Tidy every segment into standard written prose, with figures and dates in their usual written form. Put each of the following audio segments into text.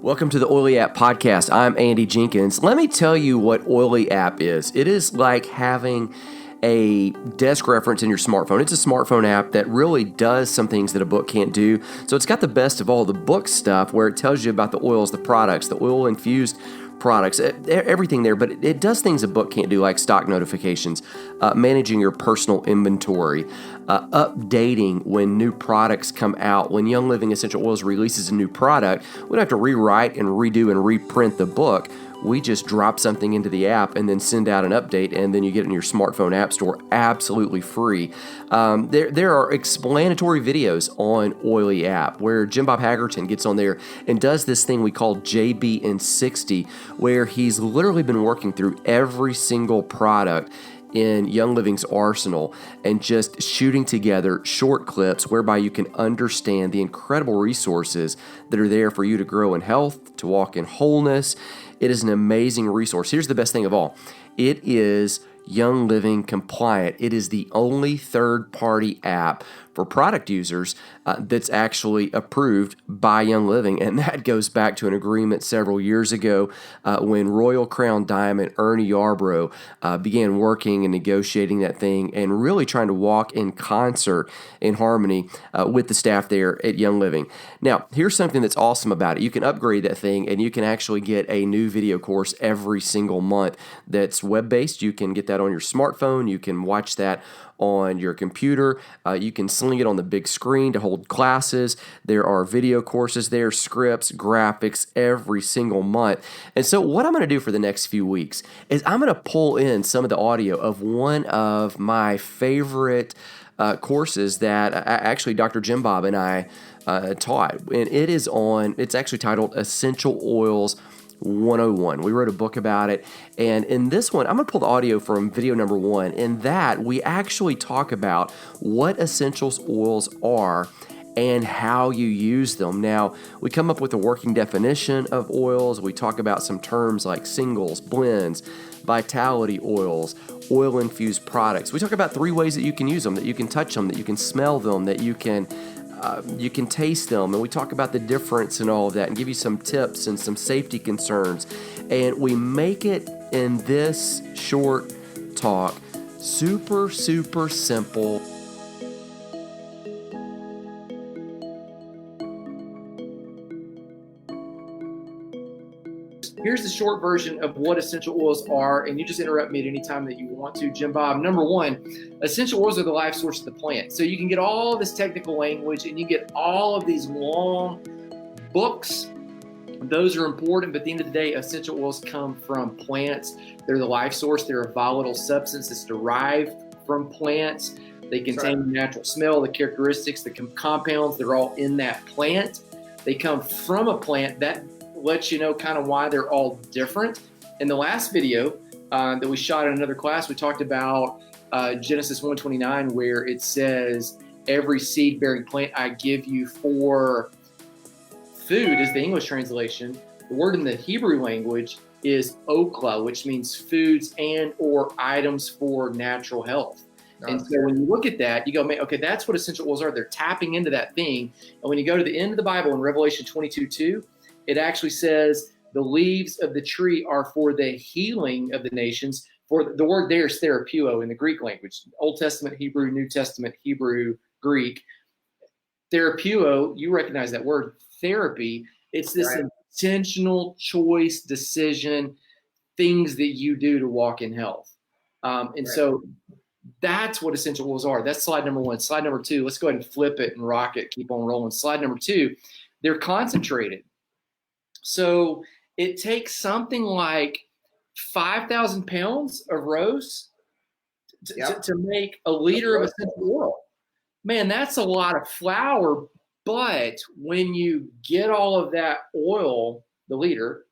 Welcome to the OilyApp podcast. I'm Andy Jenkins. Let me tell you what OilyApp is. It is like having a desk reference in your smartphone. It's a smartphone app that really does some things that a book can't do. So it's got the best of all the book stuff where it tells you about the oils, the products, the oil-infused products, everything there, but it does things a book can't do, like stock notifications, managing your personal inventory, updating when new products come out. When Young Living Essential Oils releases a new product, we don't have to rewrite and redo and reprint the book. We just drop something into the app and then send out an update, and then you get it in your smartphone app store absolutely free. There are explanatory videos on OilyApp where Jim Bob Haggerton gets on there and does this thing we call JB in 60, where he's literally been working through every single product in Young Living's arsenal and just shooting together short clips whereby you can understand the incredible resources that are there for you to grow in health, to walk in wholeness. It is an amazing resource. Here's the best thing of all. It is Young Living compliant. It is the only third-party app for product users that's actually approved by Young Living, and that goes back to an agreement several years ago when Royal Crown Diamond, Ernie Yarbrough, began working and negotiating that thing and really trying to walk in concert, in harmony with the staff there at Young Living. Now, here's something that's awesome about it. You can upgrade that thing, and you can actually get a new video course every single month that's web-based. You can get that on your smartphone. You can watch that on your computer. You can sling it on the big screen to hold classes. There are video courses there, scripts, graphics every single month. And so what I'm going to do for the next few weeks is I'm going to pull in some of the audio of one of my favorite courses that actually Dr. Jim Bob and I taught. And it's actually titled Essential Oils 101. We wrote a book about it, and in this one, I'm going to pull the audio from video number 1. In that, we actually talk about what essential oils are and how you use them. Now, we come up with a working definition of oils. We talk about some terms like singles, blends, vitality oils, oil-infused products. We talk about 3 ways that you can use them, that you can touch them, that you can smell them, that you can taste them, and we talk about the difference and all of that and give you some tips and some safety concerns. And we make it in this short talk super, super simple. Here's the short version of what essential oils are, and you just interrupt me at any time that you want to, Jim Bob. Number 1, essential oils are the life source of the plant. So you can get all this technical language, and you get all of these long books. Those are important, but at the end of the day, essential oils come from plants. They're the life source. They're a volatile substance that's derived from plants. They contain the natural smell, the characteristics, the compounds. They're all in that plant. They come from a plant. That lets you know kind of why they're all different. In the last video that we shot in another class, we talked about Genesis 1:29, where it says, every seed-bearing plant I give you for food is the English translation. The word in the Hebrew language is okla, which means foods and or items for natural health. And so when you look at that, you go, man, okay, that's what essential oils are. They're tapping into that thing. And when you go to the end of the Bible in Revelation 22:2, it actually says the leaves of the tree are for the healing of the nations. For the word there is therapeuo in the Greek language, Old Testament Hebrew, New Testament Hebrew, Greek. Therapeuo, you recognize that word, therapy. It's this intentional choice, decision, things that you do to walk in health. So that's what essential oils are. That's slide number 1. Slide number 2, let's go ahead and flip it and rock it, keep on rolling. Slide number 2, they're concentrated. So it takes something like 5,000 pounds of rose to make a liter of essential oil. Man, that's a lot of flour, but when you get all of that oil, the liter,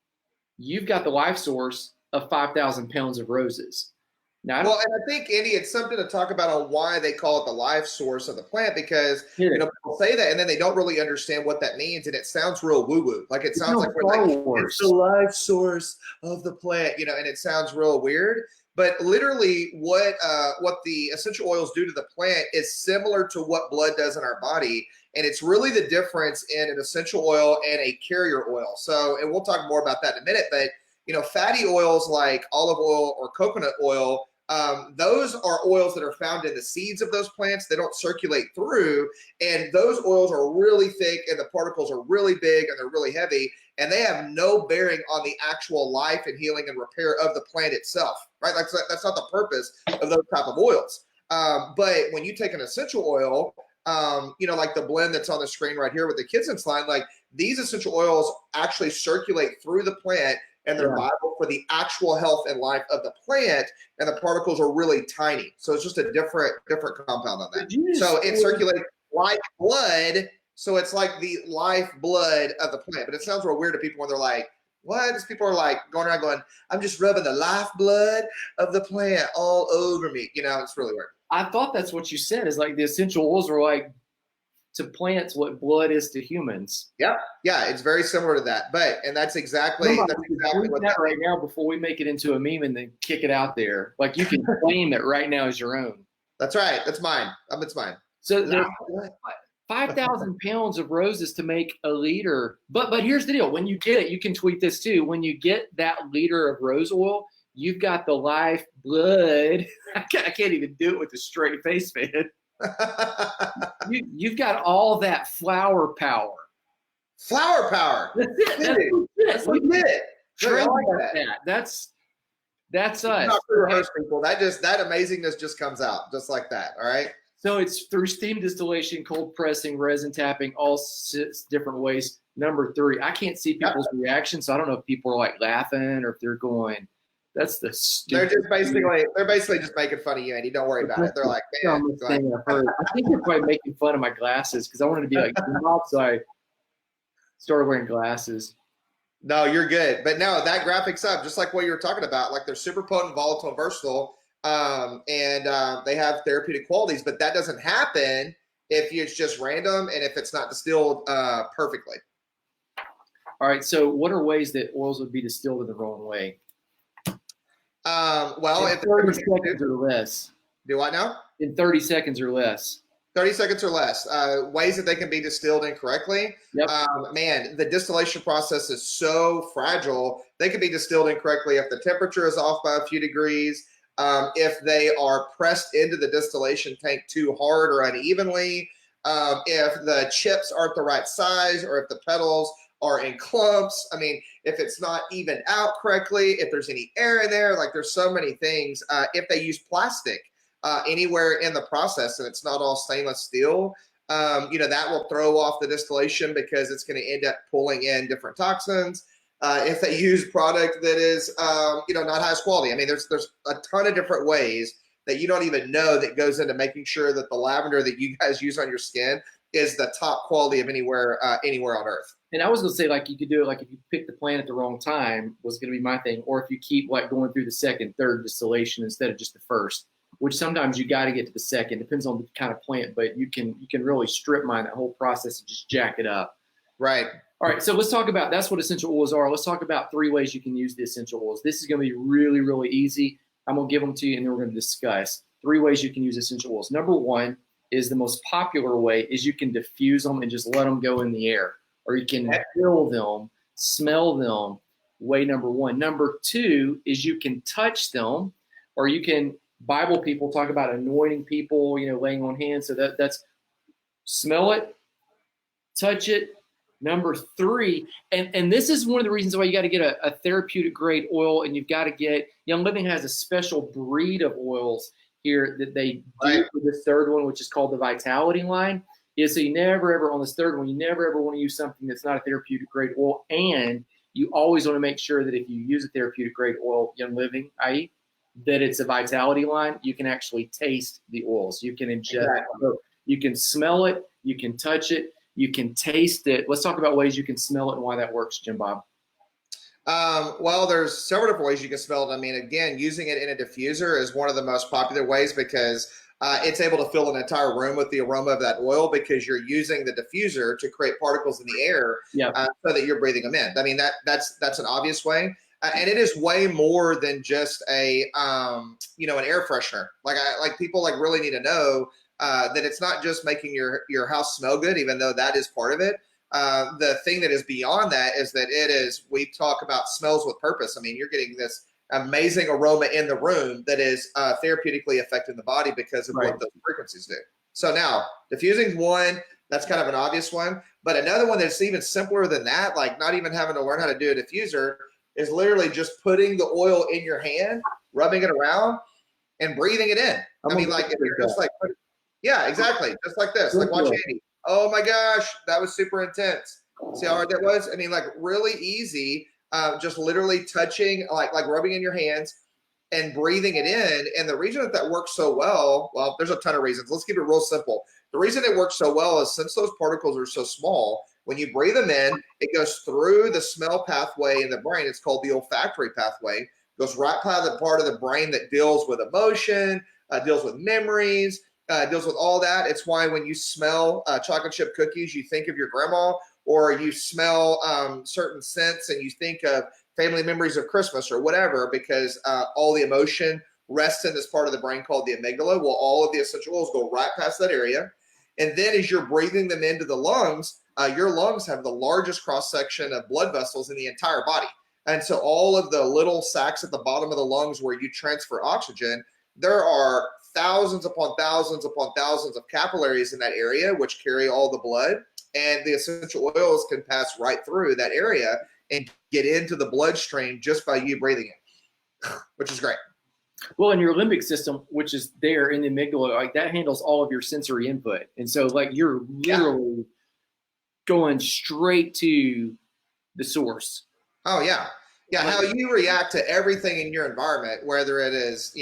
you've got the life source of 5,000 pounds of roses. Now, and I think, Andy, it's something to talk about on why they call it the life source of the plant, because people say that and then they don't really understand what that means, and it sounds real woo-woo. Like it sounds like we're like, it's the life source of the plant, and it sounds real weird. But literally what the essential oils do to the plant is similar to what blood does in our body. And it's really the difference in an essential oil and a carrier oil. So, and we'll talk more about that in a minute, but fatty oils like olive oil or coconut oil, those are oils that are found in the seeds of those plants. They don't circulate through, and those oils are really thick and the particles are really big and they're really heavy, and they have no bearing on the actual life and healing and repair of the plant itself, right? Like, that's not the purpose of those type of oils. But when you take an essential oil, like the blend that's on the screen right here with the Kitsen's line, like these essential oils actually circulate through the plant, and they're vital for the actual health and life of the plant, and the particles are really tiny. So it's just a different compound on that. So it circulates like blood, so it's like the life blood of the plant. But it sounds real weird to people when they're like, what? These people are like going around going, I'm just rubbing the life blood of the plant all over me. It's really weird. I thought that's what you said, is like the essential oils are like to plants what blood is to humans. Yeah, it's very similar to that. And that's exactly what that right now before we make it into a meme and then kick it out there. Like you can claim it right now as your own. That's right. That's mine. It's mine. So there's 5,000 pounds of roses to make a liter. But here's the deal. When you get it, you can tweet this too. When you get that liter of rose oil, you've got the life blood. I can't even do it with a straight face, man. You've got all that flower power. Flower power. That's it. That's we did it. That's us. Not to rehearse people. That amazingness just comes out just like that. All right. So it's through steam distillation, cold pressing, resin tapping, all 6 different ways. Number 3, I can't see people's reactions, so I don't know if people are like laughing or if they're going, "That's the stupid." They're basically just making fun of you, Andy. Don't worry about it. They're like, man. I think they're probably making fun of my glasses because I wanted to be like, so I started wearing glasses. No, you're good. But no, that graphic's up, just like what you were talking about. Like they're super potent, volatile, and versatile, and they have therapeutic qualities. But that doesn't happen if it's just random and if it's not distilled perfectly. All right. So what are ways that oils would be distilled in the wrong way? If 30 seconds or less. Do what now? In 30 seconds or less. 30 seconds or less. Ways that they can be distilled incorrectly. Yep. Man, the distillation process is so fragile. They can be distilled incorrectly if the temperature is off by a few degrees, if they are pressed into the distillation tank too hard or unevenly, if the chips aren't the right size, or if the petals are in clumps. I mean, if it's not evened out correctly, if there's any air in there, like there's so many things. If they use plastic anywhere in the process and it's not all stainless steel, that will throw off the distillation because it's going to end up pulling in different toxins. If they use product that is, not highest quality. I mean, there's a ton of different ways that you don't even know that goes into making sure that the lavender that you guys use on your skin is the top quality of anywhere on earth. And I was going to say, like, you could do it, like, if you pick the plant at the wrong time was going to be my thing, or if you keep, like, going through the second, third distillation instead of just the first, which sometimes you got to get to the second. Depends on the kind of plant, but you can really strip mine that whole process and just jack it up. Right. All right, so let's talk about, that's what essential oils are. Let's talk about 3 ways you can use the essential oils. This is going to be really, really easy. I'm going to give them to you, and then we're going to discuss 3 ways you can use essential oils. Number 1 is the most popular way, is you can diffuse them and just let them go in the air. Or you can feel them, smell them, way number 1. Number 2 is you can touch them, or you can, Bible people talk about anointing people, laying on hands. So that's smell it, touch it. Number 3, and this is one of the reasons why you got to get a therapeutic grade oil, and you've got to get, Young Living has a special breed of oils here that they do for this 3rd one, which is called the Vitality line. So you never ever, on this 3rd one, you never ever want to use something that's not a therapeutic grade oil. And you always want to make sure that if you use a therapeutic grade oil, Young Living, i.e., that it's a Vitality line, you can actually taste the oils. You can ingest it. So you can smell it. You can touch it. You can taste it. Let's talk about ways you can smell it and why that works, Jim Bob. Well, there's several different ways you can smell it. I mean, again, using it in a diffuser is one of the most popular ways because it's able to fill an entire room with the aroma of that oil because you're using the diffuser to create particles in the air so that you're breathing them in. I mean, that's an obvious way. And it is way more than just an air freshener. Like people like really need to know that it's not just making your house smell good, even though that is part of it. The thing that is beyond that is that we talk about smells with purpose. I mean, you're getting this amazing aroma in the room that is therapeutically affecting the body because of what those frequencies do. So now, diffusing one, that's kind of an obvious one. But another one that's even simpler than that, like not even having to learn how to do a diffuser, is literally just putting the oil in your hand, rubbing it around, and breathing it in. I mean, like if you're just like, yeah, exactly, just like this. Like watch Andy. Oh my gosh, that was super intense. See how hard that was? I mean, like really easy. Just literally touching, like rubbing in your hands and breathing it in. And the reason that works so well, there's a ton of reasons. Let's keep it real simple. The reason it works so well is since those particles are so small, when you breathe them in, it goes through the smell pathway in the brain. It's called the olfactory pathway. Goes right by the part of the brain that deals with emotion, deals with memories, deals with all that. It's why when you smell chocolate chip cookies, you think of your grandma, or you smell certain scents and you think of family memories of Christmas or whatever, because all the emotion rests in this part of the brain called the amygdala. Well, all of the essential oils go right past that area. And then as you're breathing them into the lungs, your lungs have the largest cross-section of blood vessels in the entire body. And so all of the little sacs at the bottom of the lungs where you transfer oxygen, there are thousands upon thousands upon thousands of capillaries in that area, which carry all the blood. And the essential oils can pass right through that area and get into the bloodstream just by you breathing it, which is great. Well, and your limbic system, which is there in the amygdala, like that handles all of your sensory input. And so like you're literally going straight to the source. Oh, yeah. Yeah, how you react to everything in your environment, whether it is,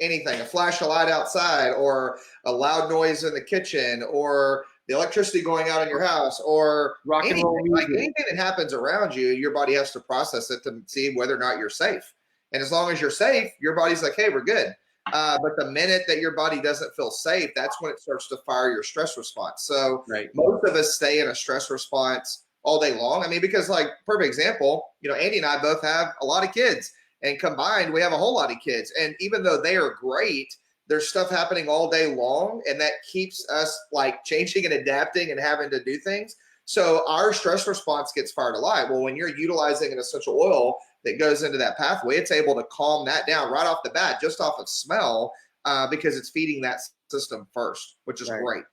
anything, a flash of light outside or a loud noise in the kitchen or the electricity going out in your house or rock and roll music. Like anything that happens around you, your body has to process it to see whether or not you're safe. And as long as you're safe, your body's like, hey, we're good. But the minute that your body doesn't feel safe, that's when it starts to fire your stress response. So most of us stay in a stress response all day long. I mean, because like perfect example, Andy and I both have a lot of kids, and combined we have a whole lot of kids. And even though they are great, there's stuff happening all day long, and that keeps us like changing and adapting and having to do things. So our stress response gets fired a lot. Well, when you're utilizing an essential oil that goes into that pathway, it's able to calm that down right off the bat, just off of smell, because it's feeding that system first, which is great.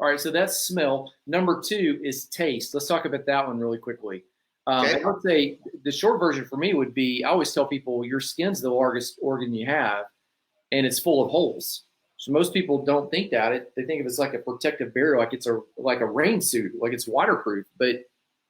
All right, so that's smell. Number 2 is taste. Let's talk about that one really quickly. I would say the short version for me would be, I always tell people your skin's the largest organ you have, and it's full of holes. So most people don't think that. They think of it as like a protective barrier, like it's like a rain suit, like it's waterproof. But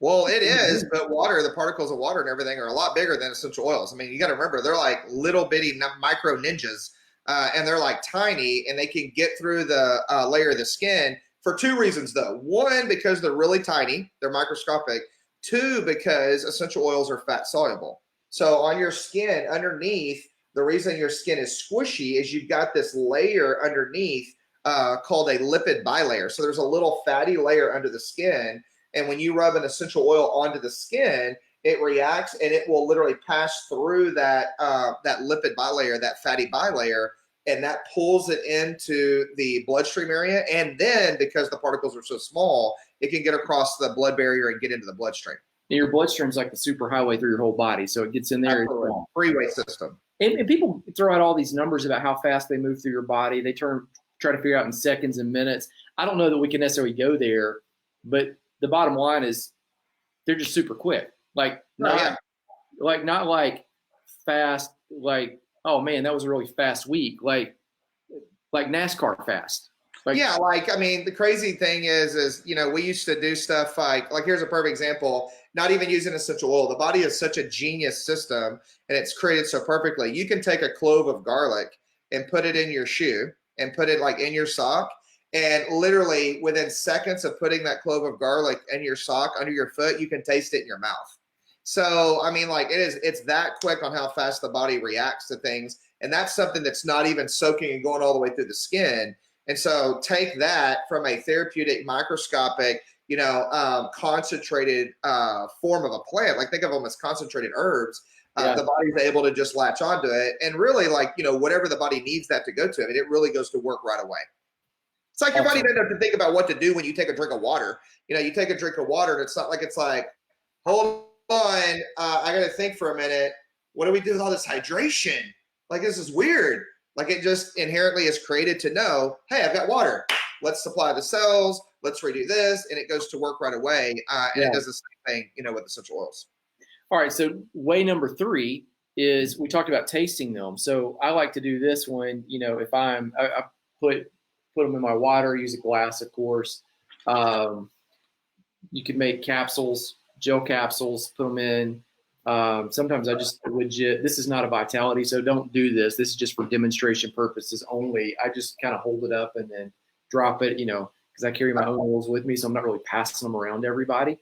well, it is, but the particles of water and everything are a lot bigger than essential oils. I mean, you got to remember, they're like little bitty micro ninjas, and they're like tiny, and they can get through the layer of the skin for 2 reasons, though. 1, because they're really tiny, they're microscopic. 2, because essential oils are fat soluble. So on your skin underneath, the reason your skin is squishy is you've got this layer underneath called a lipid bilayer. So there's a little fatty layer under the skin. And when you rub an essential oil onto the skin, it reacts and it will literally pass through that lipid bilayer, that fatty bilayer, and that pulls it into the bloodstream area. And then because the particles are so small, it can get across the blood barrier and get into the bloodstream. And your bloodstream's like the superhighway through your whole body. So it gets in there. Freeway system. And people throw out all these numbers about how fast they move through your body. They try to figure out in seconds and minutes. I don't know that we can necessarily go there, but the bottom line is they're just super quick. Like not like fast, like, oh man, that was a really fast week. Like NASCAR fast. The crazy thing is, we used to do stuff like here's a perfect example, not even using essential oil. The body is such a genius system and it's created so perfectly. You can take a clove of garlic and put it in your shoe and put it like in your sock. And literally within seconds of putting that clove of garlic in your sock under your foot, you can taste it in your mouth. So, I mean, like it's that quick on how fast the body reacts to things. And that's something that's not even soaking and going all the way through the skin. And so take that from a therapeutic, microscopic, concentrated form of a plant. Like think of them as concentrated herbs. Yeah. The body's able to just latch onto it, and really, like, whatever the body needs that to go to, I mean, it really goes to work right away. It's like your body doesn't have to think about what to do when you take a drink of water. You take a drink of water, and it's not like it's like, hold on, I got to think for a minute. What do we do with all this hydration? Like, this is weird. Like, it just inherently is created to know, hey, I've got water. Let's supply the cells. Let's redo this, and it goes to work right away. And it does the same thing, with essential oils. All right, so way number 3 is we talked about tasting them. So I like to do this one, if I put them in my water, use a glass, of course. You can make capsules, gel capsules, put them in. Sometimes I just this is not a Vitality, so don't do this. This is just for demonstration purposes only. I just kind of hold it up and then drop it, because I carry my own oils with me, so I'm not really passing them around to everybody.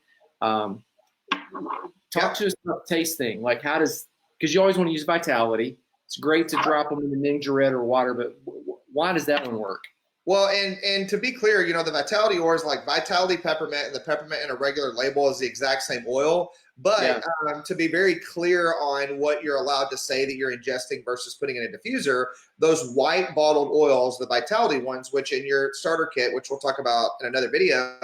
Talk to us about the taste thing. Like, because you always want to use Vitality. It's great to drop them in the Ninja Red or water, but why does that one work? Well, and to be clear, the Vitality oils, like Vitality Peppermint, and the peppermint in a regular label is the exact same oil. But to be very clear on what you're allowed to say that you're ingesting versus putting in a diffuser, those white bottled oils, the Vitality ones, which in your starter kit, which we'll talk about in another video,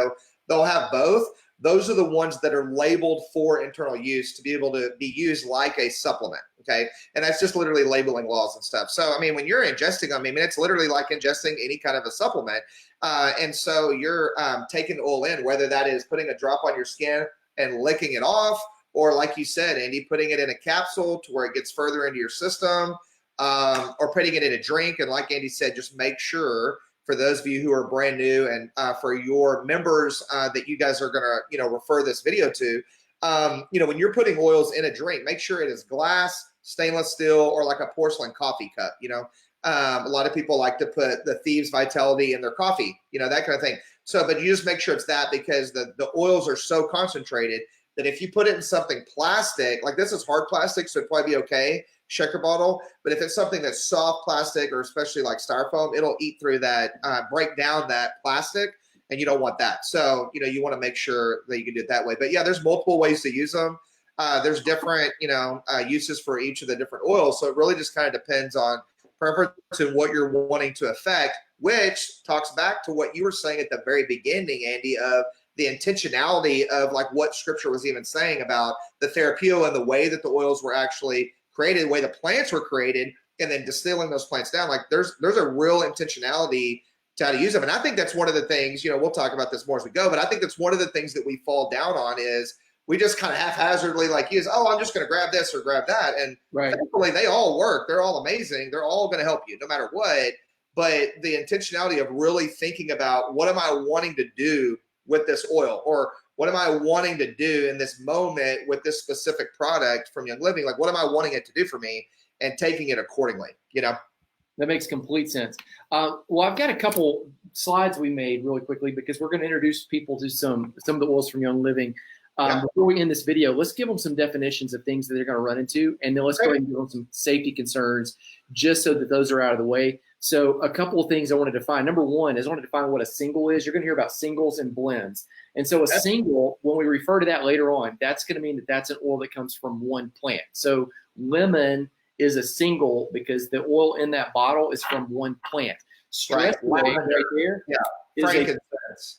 they'll have both. Those are the ones that are labeled for internal use to be able to be used like a supplement, okay? And that's just literally labeling laws and stuff. So, I mean, when you're ingesting them, I mean, it's literally like ingesting any kind of a supplement. And so you're taking the oil in, whether that is putting a drop on your skin and licking it off, or like you said, Andy, putting it in a capsule to where it gets further into your system, or putting it in a drink. And like Andy said, just make sure, for those of you who are brand new, and for your members that you guys are gonna, refer this video to, when you're putting oils in a drink, make sure it is glass, stainless steel, or like a porcelain coffee cup. A lot of people like to put the Thieves Vitality in their coffee, that kind of thing. So, but you just make sure it's that, because the oils are so concentrated that if you put it in something plastic, like this is hard plastic, so it'd probably be okay, shaker bottle. But if it's something that's soft plastic, or especially like styrofoam, it'll eat through that, break down that plastic, and you don't want that. So, you want to make sure that you can do it that way. But yeah, there's multiple ways to use them. There's different, uses for each of the different oils. So it really just kind of depends on preference and what you're wanting to affect, which talks back to what you were saying at the very beginning, Andy, of the intentionality of like what scripture was even saying about the therapeutic and the way that the oils were actually created, the way the plants were created, and then distilling those plants down. Like there's a real intentionality to how to use them. And I think that's one of the things, we'll talk about this more as we go, but I think that's one of the things that we fall down on is we just kind of haphazardly use, I'm just going to grab this or grab that. And thankfully they all work. They're all amazing. They're all going to help you no matter what. But the intentionality of really thinking about, what am I wanting to do with this oil, or what am I wanting to do in this moment with this specific product from Young Living? Like, what am I wanting it to do for me, and taking it accordingly, That makes complete sense. Well, I've got a couple slides we made really quickly, because we're going to introduce people to some of the oils from Young Living. Before we end this video, let's give them some definitions of things that they're going to run into, and then let's go ahead and give them some safety concerns, just so that those are out of the way. So a couple of things I want to define. Number one is I want to define what a single is. You're going to hear about singles and blends. And so a single, when we refer to that later on, that's going to mean that that's an oil that comes from one plant. So lemon is a single because the oil in that bottle is from one plant. Stress right there. Yeah. Frankincense.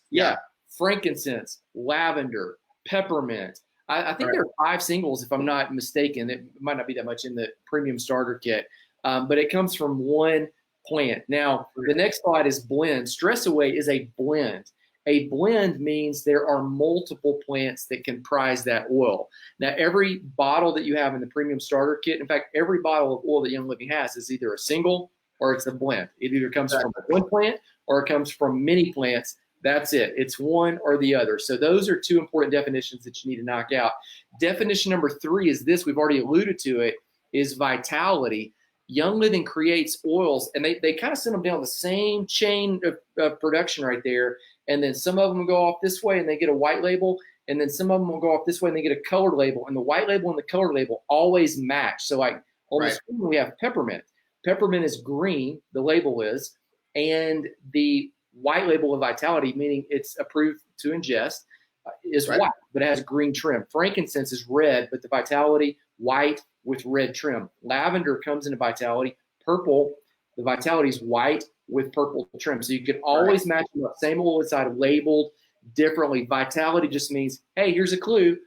Frankincense, lavender, peppermint. I think there are 5 singles, if I'm not mistaken. It might not be that much in the premium starter kit, but it comes from one plant. Now, the next slide is blend. Stress Away is a blend. A blend means there are multiple plants that comprise that oil. Now, every bottle that you have in the premium starter kit, in fact, every bottle of oil that Young Living has is either a single or it's a blend. It either comes from one plant or it comes from many plants. That's it. It's one or the other. So those are 2 important definitions that you need to knock out. Definition number 3 is this. We've already alluded to it, is vitality. Young Living creates oils, and they kind of send them down the same chain of production right there. And then some of them will go off this way and they get a white label. And then some of them will go off this way and they get a colored label. And the white label and the colored label always match. So like on the screen, we have peppermint. Peppermint is green, the label is. And the white label of vitality, meaning it's approved to ingest, is white, but it has green trim. Frankincense is red, but the vitality white with red trim. Lavender comes into vitality purple. The vitality is white with purple trim. So you can always match them up. Same oil inside, labeled differently. Vitality just means, hey, here's a clue.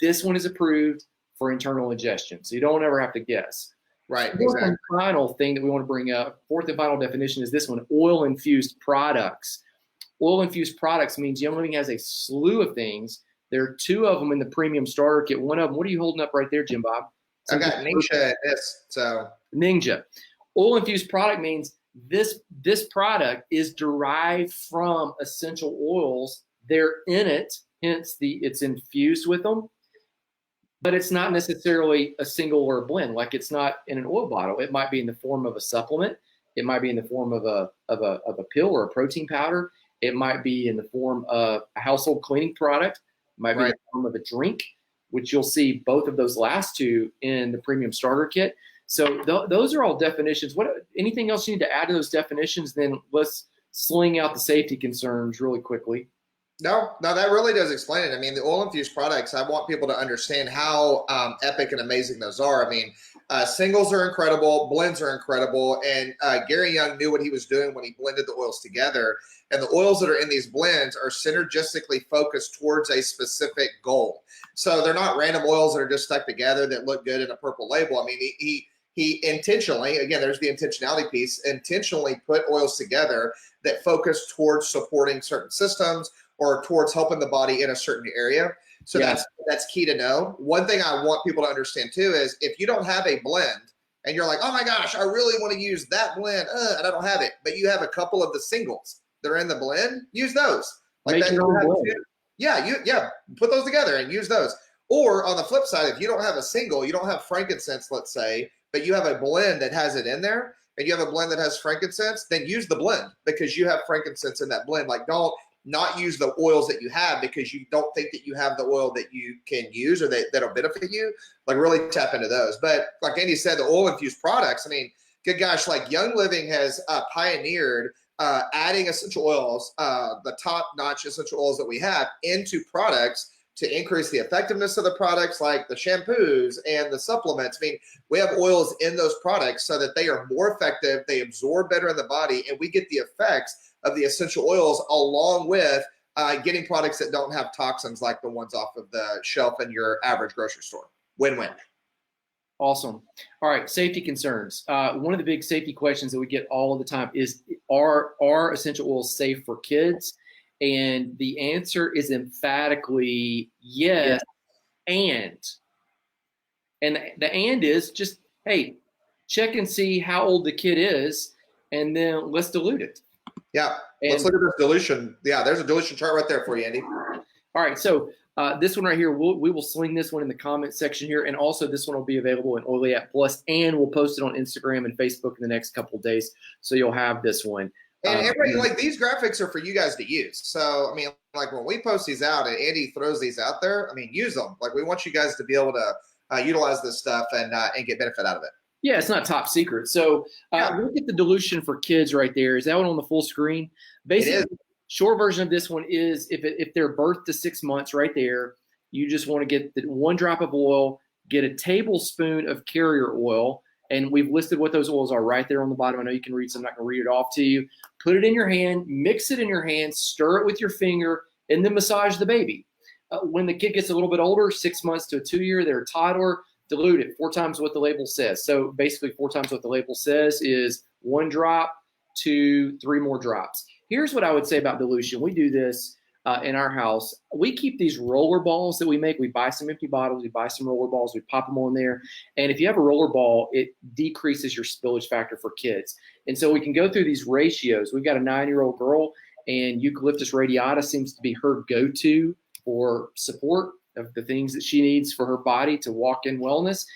This one is approved for internal ingestion. So you don't ever have to guess. Right. Fourth and final thing that we want to bring up, fourth and final definition is this one, oil-infused products. Oil-infused products means Young Living has a slew of things. There are 2 of them in the premium starter kit. One of them, what are you holding up right there, Jim Bob? I got Ninja. Ninja. Oil-infused product means this product is derived from essential oils. They're in it, hence it's infused with them. But it's not necessarily a single or a blend. Like it's not in an oil bottle. It might be in the form of a supplement. It might be in the form of a pill or a protein powder. It might be in the form of a household cleaning product. It might be in the form of a drink, which you'll see both of those last 2 in the premium starter kit. So those are all definitions. Anything else you need to add to those definitions? Then let's sling out the safety concerns really quickly. No, that really does explain it. I mean, the oil-infused products, I want people to understand how epic and amazing those are. I mean, singles are incredible, blends are incredible, and Gary Young knew what he was doing when he blended the oils together. And the oils that are in these blends are synergistically focused towards a specific goal. So they're not random oils that are just stuck together that look good in a purple label. I mean, he intentionally, again, there's the intentionality piece, intentionally put oils together that focus towards supporting certain systems or towards helping the body in a certain area. So that's key to know. One thing I want people to understand too is if you don't have a blend and you're like, oh my gosh, I really want to use that blend, and I don't have it, but you have a couple of the singles that are in the blend, use those. Like Make that. Your own blend. Put those together and use those. Or on the flip side, if you don't have a single, you don't have frankincense, let's say, but you have a blend that has it in there, and you have a blend that has frankincense, then use the blend because you have frankincense in that blend. Like don't not use the oils that you have because you don't think that you have the oil that you can use or that'll benefit you. Like really tap into those. But like Andy said, the oil-infused products, I mean, good gosh, like Young Living has pioneered adding essential oils, the top-notch essential oils that we have into products to increase the effectiveness of the products, like the shampoos and the supplements. I mean, we have oils in those products so that they are more effective, they absorb better in the body, and we get the effects of the essential oils along with getting products that don't have toxins like the ones off of the shelf in your average grocery store. Win-win. Awesome. All right, safety concerns. One of the big safety questions that we get all of the time is, are essential oils safe for kids? And the answer is emphatically yes. And the and is just, hey, check and see how old the kid is, and then let's dilute it. Yeah, let's look at this dilution. Yeah, there's a dilution chart right there for you, Andy. All right, so this one right here, we will sling this one in the comment section here, and also this one will be available in OilyApp Plus, and we'll post it on Instagram and Facebook in the next couple of days, so you'll have this one. And everybody, like these graphics are for you guys to use. So, I mean, like when we post these out and Andy throws these out there, I mean, use them. Like we want you guys to be able to utilize this stuff and get benefit out of it. Yeah, it's not top secret. So look at the dilution for kids right there. Is that one on the full screen? Basically, short version of this one is if they're birth to 6 months right there, you just want to get the 1 drop of oil, get a tablespoon of carrier oil, and we've listed what those oils are right there on the bottom. I know you can read, so I'm not going to read it off to you. Put it in your hand, mix it in your hand, stir it with your finger, and then massage the baby. When the kid gets a little bit older, 6 months to 2 year, they're a toddler, dilute it 4 times what the label says. So basically 4 times what the label says is 1 drop to 3 more drops. Here's what I would say about dilution. We do this in our house. We keep these roller balls that we make. We buy some empty bottles. We buy some roller balls. We pop them on there. And if you have a roller ball, it decreases your spillage factor for kids. And so we can go through these ratios. We've got a 9-year-old girl, and eucalyptus radiata seems to be her go-to for support of the things that she needs for her body to walk in wellness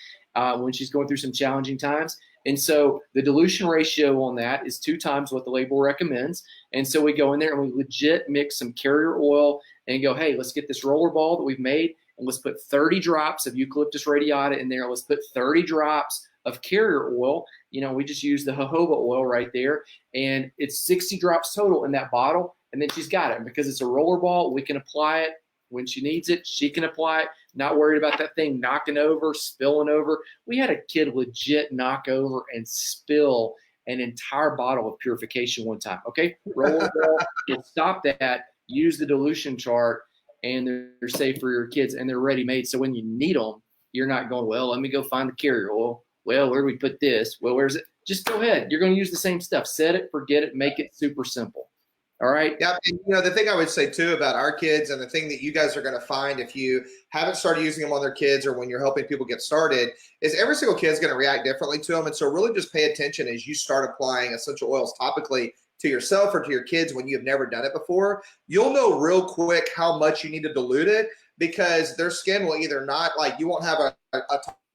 when she's going through some challenging times. And so the dilution ratio on that is 2 times what the label recommends. And so we go in there and we legit mix some carrier oil and go, hey, let's get this roller ball that we've made and let's put 30 drops of eucalyptus radiata in there. Let's put 30 drops of carrier oil. You know, we just use the jojoba oil right there, and it's 60 drops total in that bottle. And then she's got it. And because it's a roller ball, we can apply it When she needs it, she can apply it. Not worried about that thing knocking over, spilling over. We had a kid legit knock over and spill an entire bottle of purification one time. Okay, roll it well. We'll stop that. Use the dilution chart, and they're safe for your kids, and they're ready made. So when you need them, you're not going, well, let me go find the carrier oil. Well, where do we put this? Well, where's it? Just go ahead. You're going to use the same stuff. Set it, forget it, make it super simple. All right. Yeah. And, the thing I would say too about our kids, and the thing that you guys are going to find if you haven't started using them on their kids or when you're helping people get started, is every single kid is going to react differently to them. And so really just pay attention as you start applying essential oils topically to yourself or to your kids when you've never done it before. You'll know real quick how much you need to dilute it, because their skin will either not, like, you won't have a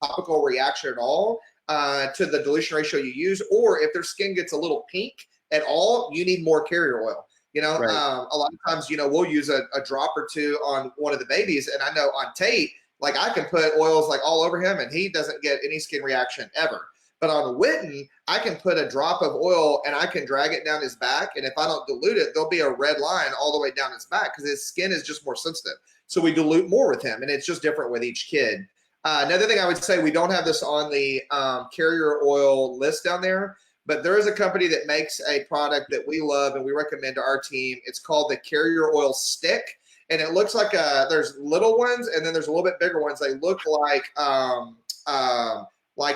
topical reaction at all to the dilution ratio you use, or if their skin gets a little pink at all, you need more carrier oil. Right. A lot of times, we'll use a drop or two on one of the babies. And I know on Tate, like, I can put oils like all over him and he doesn't get any skin reaction ever. But on Witten, I can put a drop of oil and I can drag it down his back. And if I don't dilute it, there'll be a red line all the way down his back because his skin is just more sensitive. So we dilute more with him, and it's just different with each kid. Another thing I would say, we don't have this on the carrier oil list down there, but there is a company that makes a product that we love and we recommend to our team. It's called the Carrier Oil Stick, and it looks like there's little ones and then there's a little bit bigger ones. They look like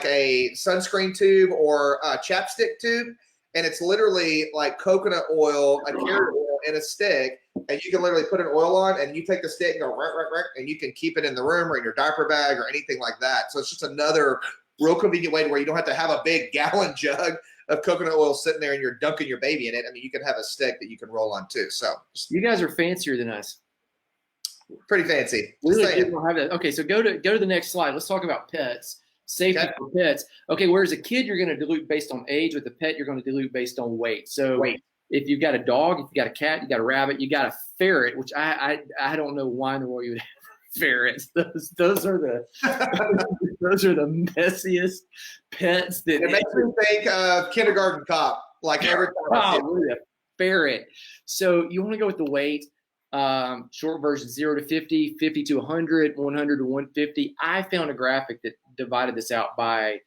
a sunscreen tube or a chapstick tube, and it's literally like coconut oil, a carrier oil in a stick, and you can literally put an oil on and you take the stick and go and you can keep it in the room or in your diaper bag or anything like that. So it's just another real convenient way to where you don't have to have a big gallon jug of coconut oil sitting there and you're dunking your baby in it. I mean, you can have a stick that you can roll on too. So you guys are fancier than us. Pretty fancy. We don't have that. Okay, so go to the next slide. Let's talk about pets. Safety for pets. Okay, whereas a kid, you're going to dilute based on age. With a pet, you're going to dilute based on weight. So if you've got a dog, if you got a cat, you got a rabbit, you got a ferret, which I don't know why in the world you would have ferrets. Those are the messiest pets. That it makes me think of Kindergarten Cop. Like every time. Really, a ferret. So you want to go with the weight. Short version 0 to 50, 50 to 100, 100 to 150. I found a graphic that divided this out by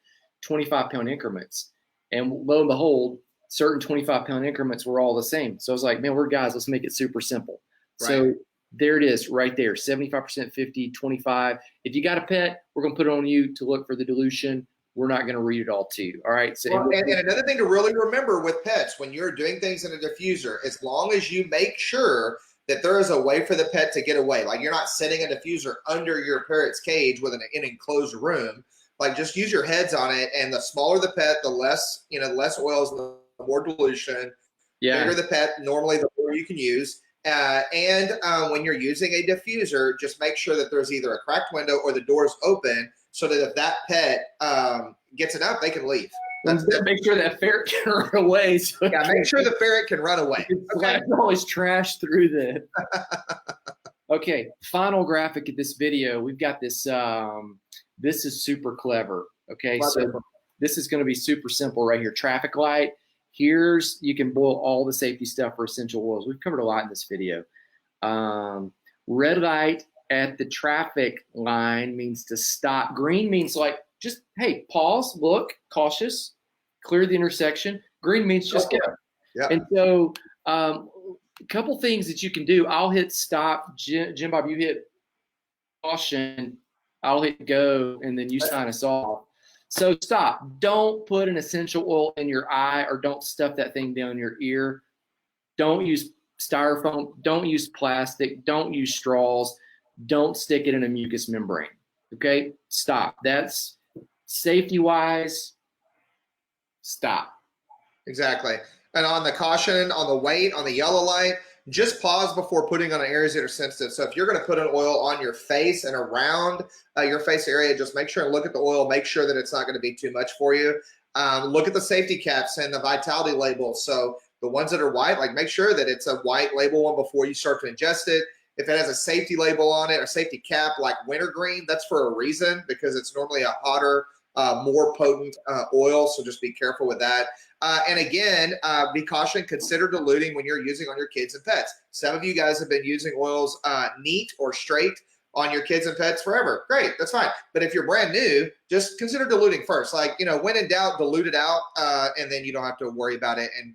25-pound increments, and lo and behold, certain 25-pound increments were all the same. So I was like, man, we're guys. Let's make it super simple. Right. So there it is right there, 75%, 50, 25. If you got a pet, we're going to put it on you to look for the dilution. We're not going to read it all to you. All right. So, and another thing to really remember with pets, when you're doing things in a diffuser, as long as you make sure that there is a way for the pet to get away, like you're not setting a diffuser under your parrot's cage with an enclosed room, like just use your heads on it. And the smaller the pet, the less, less oils, the more dilution. Yeah. The bigger the pet, normally the more you can use. When you're using a diffuser, just make sure that there's either a cracked window or the door's open so that if that pet gets enough, they can leave. Make sure that ferret can run away. So make sure the ferret can run away. Okay. Always trash through the. Okay, final graphic of this video. We've got this. This is super clever. Okay, so this is going to be super simple right here. Traffic light. You can boil all the safety stuff for essential oils. We've covered a lot in this video. Red light at the traffic line means to stop. Green means like just, hey, pause, look, cautious, clear the intersection. Green means just go. Yeah. And so a couple things that you can do. I'll hit stop. Jim Bob, you hit caution. I'll hit go, and then you sign us off. So stop. Don't put an essential oil in your eye, or don't stuff that thing down your ear. Don't use styrofoam. Don't use plastic. Don't use straws. Don't stick it in a mucous membrane. Okay? Stop. That's safety-wise. Stop. Exactly. And on the caution, on the weight, on the yellow light, just pause before putting on areas that are sensitive. So if you're going to put an oil on your face and around your face area, just make sure and look at the oil. Make sure that it's not going to be too much for you. Look at the safety caps and the vitality labels. So the ones that are white, like make sure that it's a white label one before you start to ingest it. If it has a safety label on it or safety cap like wintergreen, that's for a reason, because it's normally a hotter more potent oil. So just be careful with that. And again, be caution, consider diluting when you're using on your kids and pets. Some of you guys have been using oils neat or straight on your kids and pets forever. Great, that's fine. But if you're brand new, just consider diluting first. Like, when in doubt, dilute it out, and then you don't have to worry about it and,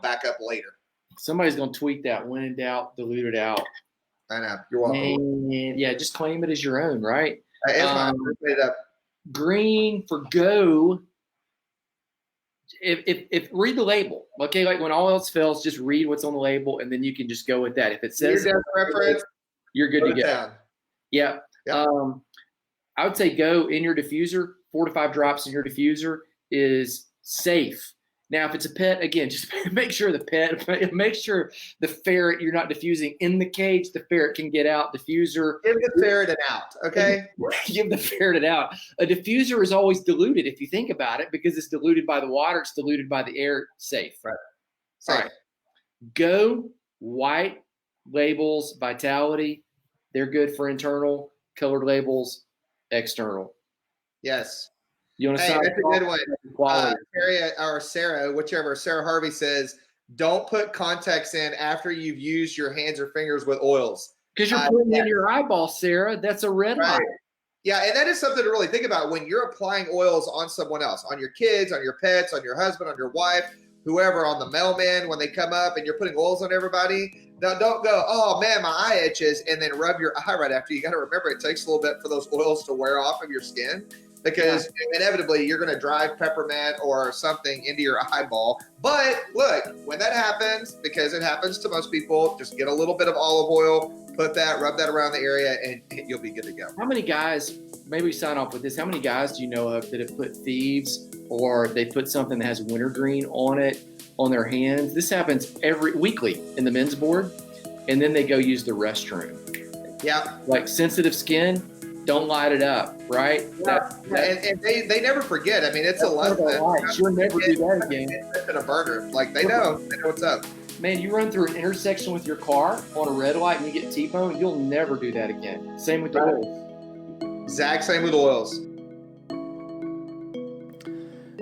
back up later. Somebody's going to tweet that. When in doubt, dilute it out. I know. You're welcome. Man, yeah, just claim it as your own, right? It up. Green for go. If read the label, okay, like when all else fails, just read what's on the label, and then you can just go with that. If it says reference, you're good to go. Down. Yeah. Yep. I would say go in your diffuser. 4 to 5 drops in your diffuser is safe. Now, if it's a pet, again, just make sure the ferret you're not diffusing in the cage, the ferret can get out. Diffuser. Give the ferret an out, okay? Give the ferret an out. A diffuser is always diluted if you think about it, because it's diluted by the water, it's diluted by the air. Safe. Right. All right. Go white labels, Vitality. They're good for internal. Colored labels, external. Yes. You want to that's a good one. Sarah Harvey says, don't put contacts in after you've used your hands or fingers with oils. Because you're putting in your eyeball, Sarah. That's a red light. Yeah, and that is something to really think about when you're applying oils on someone else, on your kids, on your pets, on your husband, on your wife, whoever, on the mailman, when they come up and you're putting oils on everybody. Don't go, oh man, my eye itches, and then rub your eye right after. You got to remember, it takes a little bit for those oils to wear off of your skin, because inevitably you're going to drive peppermint or something into your eyeball. But look, when that happens, because it happens to most people, just get a little bit of olive oil, rub that around the area, and you'll be good to go. How many guys, maybe we sign off with this, how many guys do you know of that have put thieves, or they put something that has wintergreen on it on their hands? This happens weekly in the men's board, and then they go use the restroom. Yeah. Like sensitive skin, don't light it up, right? Yeah. And they never forget. I mean, it's a lesson. You'll never do that again. It's in a burner. Like they know what's up. Man, you run through an intersection with your car on a red light and you get T-boned, you'll never do that again. Same with the oils. Exact same with oils.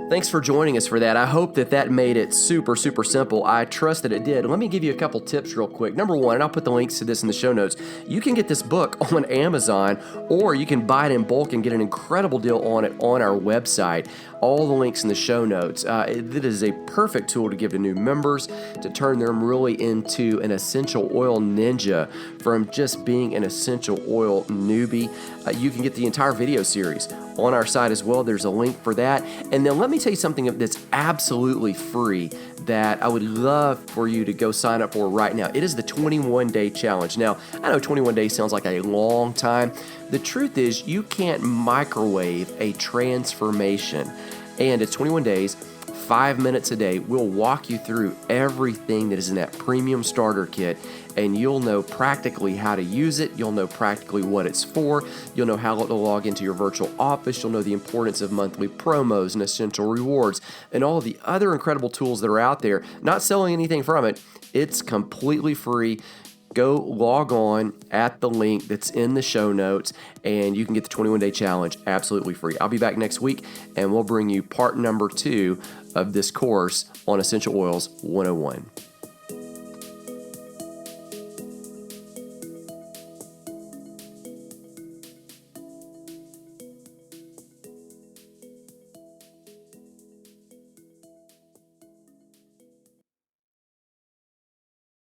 Thanks for joining us for that. I hope that made it super, super simple. I trust that it did. Let me give you a couple tips real quick. Number one, and I'll put the links to this in the show notes, you can get this book on Amazon, or you can buy it in bulk and get an incredible deal on it on our website. All the links in the show notes. It is a perfect tool to give to new members, to turn them really into an essential oil ninja from just being an essential oil newbie. You can get the entire video series on our site as well. There's a link for that. And then let me tell you something that's absolutely free that I would love for you to go sign up for right now. It is the 21-day challenge. Now, I know 21 days sounds like a long time. The truth is, you can't microwave a transformation. And it's 21 days, 5 minutes a day. We'll walk you through everything that is in that premium starter kit, and you'll know practically how to use it. You'll know practically what it's for. You'll know how to log into your virtual office. You'll know the importance of monthly promos and essential rewards and all of the other incredible tools that are out there. Not selling anything from it. It's completely free. Go log on at the link that's in the show notes, and you can get the 21-day challenge absolutely free. I'll be back next week, and we'll bring you part number 2 of this course on Essential Oils 101.